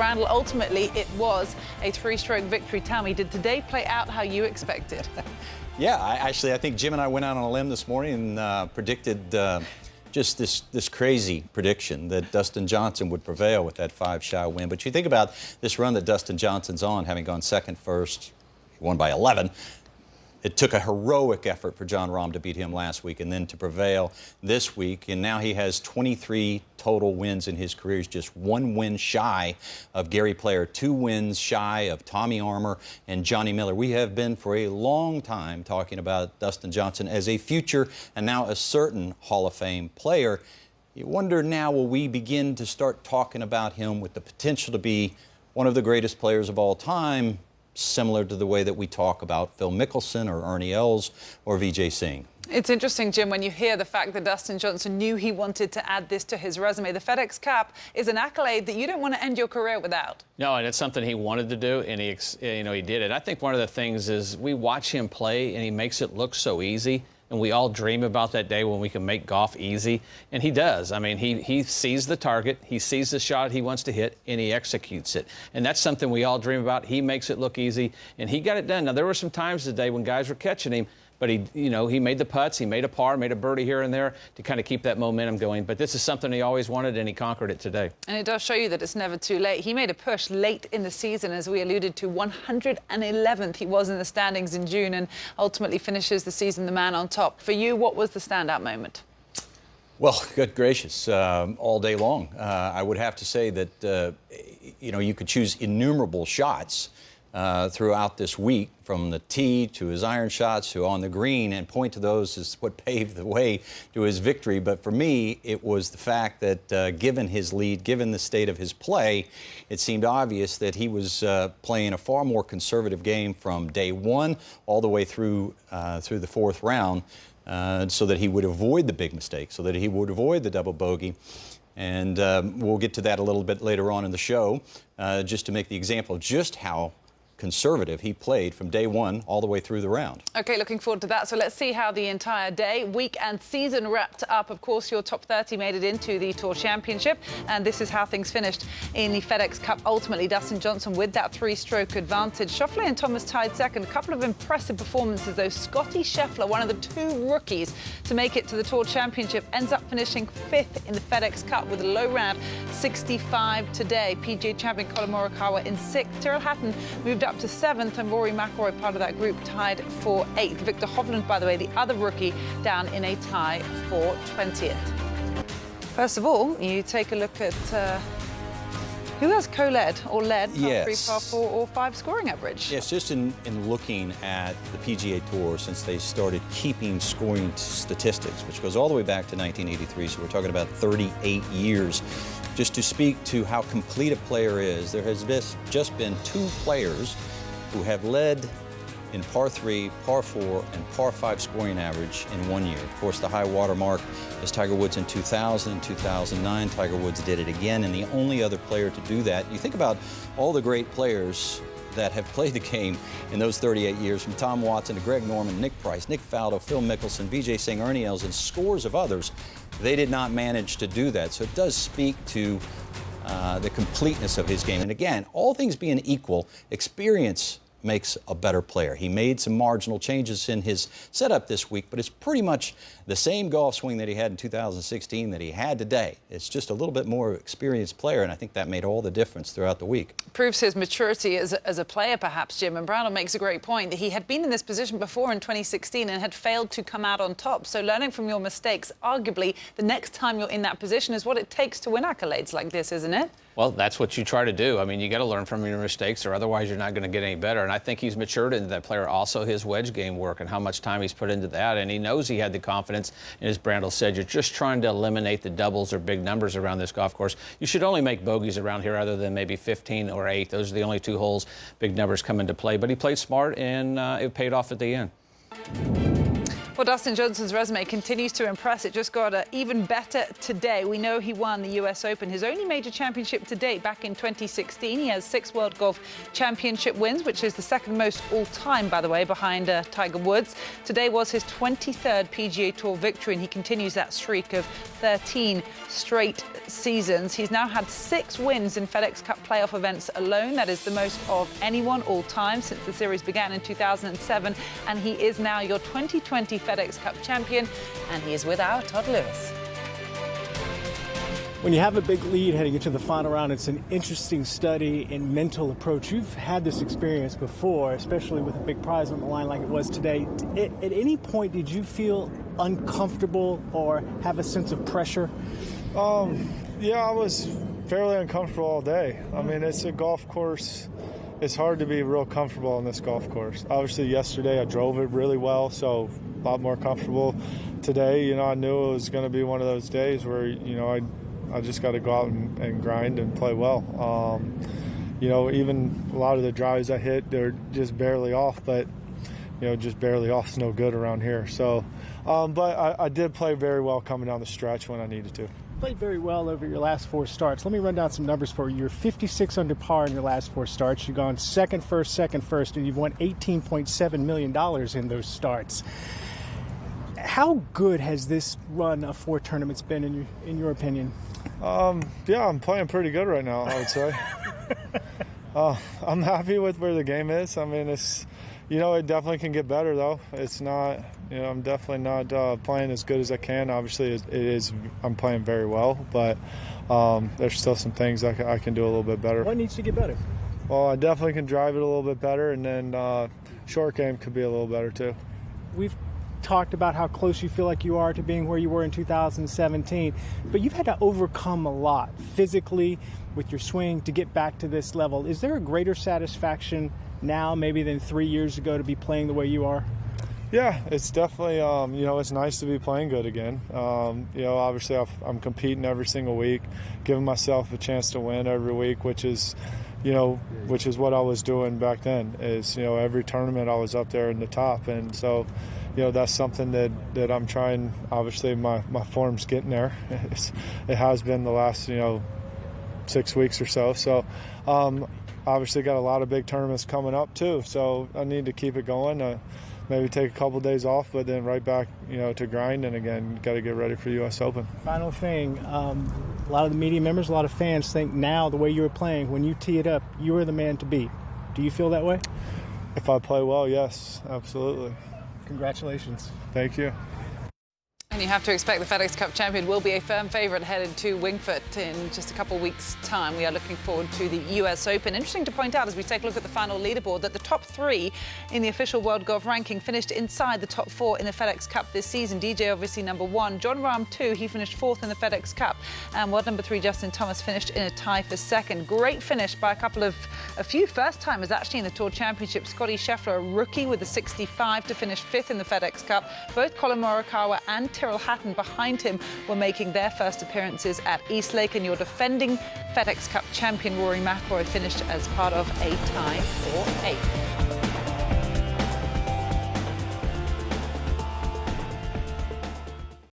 Randall, ultimately it was a 3-stroke victory. Tell me, did today play out how you expected? Yeah, I think Jim and I went out on a limb this morning and predicted just this crazy prediction that Dustin Johnson would prevail with that 5-shot win. But you think about this run that Dustin Johnson's on, having gone second first, he won by 11. It took a heroic effort for Jon Rahm to beat him last week and then to prevail this week. And now he has 23 total wins in his career. He's just 1 win shy of Gary Player, 2 wins shy of Tommy Armour and Johnny Miller. We have been for a long time talking about Dustin Johnson as a future and now a certain Hall of Fame player. You wonder now, will we begin to start talking about him with the potential to be one of the greatest players of all time, similar to the way that we talk about Phil Mickelson or Ernie Els or Vijay Singh? It's interesting, Jim, when you hear the fact that Dustin Johnson knew he wanted to add this to his resume. The FedEx Cup is an accolade that you don't want to end your career without. No, and it's something he wanted to do, and he did it. I think one of the things is we watch him play, and he makes it look so easy. And we all dream about that day when we can make golf easy. And he does. I mean, he sees the target, he sees the shot he wants to hit, and he executes it. And that's something we all dream about. He makes it look easy, and he got it done. Now, there were some times today when guys were catching him, but he made the putts, he made a par, made a birdie here and there to kind of keep that momentum going. But this is something he always wanted, and he conquered it today. And it does show you that it's never too late. He made a push late in the season, as we alluded to. 111th he was in the standings in June, and ultimately finishes the season the man on top. For you, what was the standout moment? Well, good gracious, all day long. I would have to say that, you could choose innumerable shots throughout this week, from the tee to his iron shots to on the green, and point to those as what paved the way to his victory. But for me, it was the fact that given his lead, given the state of his play, it seemed obvious that he was playing a far more conservative game from day one all the way through the 4th round, so that he would avoid the big mistake, so that he would avoid the double bogey. And we'll get to that a little bit later on in the show, just to make the example of just how conservative he played from day one all the way through the round. Okay, looking forward to that. So let's see how the entire day, week and season wrapped up. Of course, your top 30 made it into the Tour Championship, and this is how things finished in the FedEx Cup. Ultimately, Dustin Johnson with that 3-stroke advantage. Schauffele and Thomas tied second. A couple of impressive performances, though. Scotty Scheffler, one of the 2 rookies to make it to the Tour Championship, ends up finishing 5th in the FedEx Cup with a low round 65 today. PGA champion Colin Morikawa in 6th. Tyrrell Hatton moved up to 7th, and Rory McIlroy, part of that group, tied for 8th. Victor Hovland, by the way, the other rookie, down in a tie for 20th. First of all, you take a look at who has co-led or led par 3, par 4, or 5 scoring average. Yes, just in looking at the PGA Tour since they started keeping scoring statistics, which goes all the way back to 1983, so we're talking about 38 years. Just to speak to how complete a player is, there has just been 2 players who have led in par 3, par 4, and par 5 scoring average in 1 year. Of course, the high water mark is Tiger Woods in 2000. In 2009, Tiger Woods did it again, and the only other player to do that. You think about all the great players that have played the game in those 38 years, from Tom Watson to Greg Norman, Nick Price, Nick Faldo, Phil Mickelson, Vijay Singh, Ernie Els, and scores of others. They did not manage to do that. So it does speak to the completeness of his game. And again, all things being equal, experience makes a better player. He made some marginal changes in his setup this week, but it's pretty much the same golf swing that he had in 2016 that he had today. It's just a little bit more experienced player, and I think that made all the difference throughout the week. Proves his maturity as a player, perhaps, Jim. And Brownell makes a great point that he had been in this position before in 2016 and had failed to come out on top. So learning from your mistakes, arguably, the next time you're in that position is what it takes to win accolades like this, isn't it? Well, that's what you try to do. I mean, you got to learn from your mistakes, or otherwise you're not going to get any better. And I think he's matured into that player. Also, his wedge game work and how much time he's put into that. And he knows he had the confidence. And as Brandel said, you're just trying to eliminate the doubles or big numbers around this golf course. You should only make bogeys around here other than maybe 15 or 8. Those are the only 2 holes big numbers come into play. But he played smart, and it paid off at the end. Well, Dustin Johnson's resume continues to impress. It just got even better today. We know he won the US Open, his only major championship to date, back in 2016. He has 6 World Golf Championship wins, which is the second most all-time, by the way, behind Tiger Woods. Today was his 23rd PGA Tour victory, and he continues that streak of 13 straight seasons. He's now had 6 wins in FedEx Cup playoff events alone. That is the most of anyone all-time since the series began in 2007, and he is now your 2020 FedEx Cup champion, and he is with our Todd Lewis. When you have a big lead heading into the final round, it's an interesting study in mental approach. You've had this experience before, especially with a big prize on the line like it was today. At any point, did you feel uncomfortable or have a sense of pressure? Yeah, I was fairly uncomfortable all day. I mean, it's a golf course. It's hard to be real comfortable on this golf course. Obviously, yesterday I drove it really well, so a lot more comfortable. Today, I knew it was going to be one of those days where, I just got to go out and grind and play well. Even a lot of the drives I hit, they're just barely off, but, just barely off is no good around here. So, but I did play very well coming down the stretch when I needed to. Played very well over your last 4 starts. Let me run down some numbers for you. You're 56 under par in your last 4 starts. You've gone second, first, and you've won $18.7 million in those starts. How good has this run of 4 tournaments been in your opinion? Yeah, I'm playing pretty good right now, I would say. I'm happy with where the game is. I mean, it's, it definitely can get better, though. It's not, I'm definitely not playing as good as I can. Obviously, it is. I'm playing very well, but there's still some things I can do a little bit better. What needs to get better? Well, I definitely can drive it a little bit better, and then short game could be a little better, too. We've talked about how close you feel like you are to being where you were in 2017, but you've had to overcome a lot physically with your swing to get back to this level. Is there a greater satisfaction now maybe than 3 years ago to be playing the way you are? Yeah, it's definitely, it's nice to be playing good again. Obviously I'm competing every single week, giving myself a chance to win every week, which is what I was doing back then. Is, every tournament I was up there in the top, and so, that's something that I'm trying. Obviously my form's getting there. It has been the last, 6 weeks or so. So, obviously got a lot of big tournaments coming up too. So I need to keep it going. Maybe take a couple of days off, but then right back, to grind. And again, got to get ready for U.S. Open. Final thing, a lot of the media members, a lot of fans think now the way you were playing, when you tee it up, you are the man to beat. Do you feel that way? If I play well, yes, absolutely. Congratulations. Thank you. And you have to expect the FedEx Cup champion will be a firm favourite headed to Wingfoot in just a couple of weeks' time. We are looking forward to the US Open. Interesting to point out as we take a look at the final leaderboard that the top 3 in the official World Golf ranking finished inside the top 4 in the FedEx Cup this season. DJ obviously number 1, John Rahm 2, he finished 4th in the FedEx Cup, and world number 3 Justin Thomas finished in a tie for 2nd. Great finish by a few first-timers actually in the Tour Championship. Scotty Scheffler, a rookie with a 65 to finish 5th in the FedEx Cup. Both Colin Morikawa and Tyrrell Hatton behind him were making their first appearances at Eastlake, and your defending FedEx Cup champion Rory McIlroy finished as part of a tie for 8th.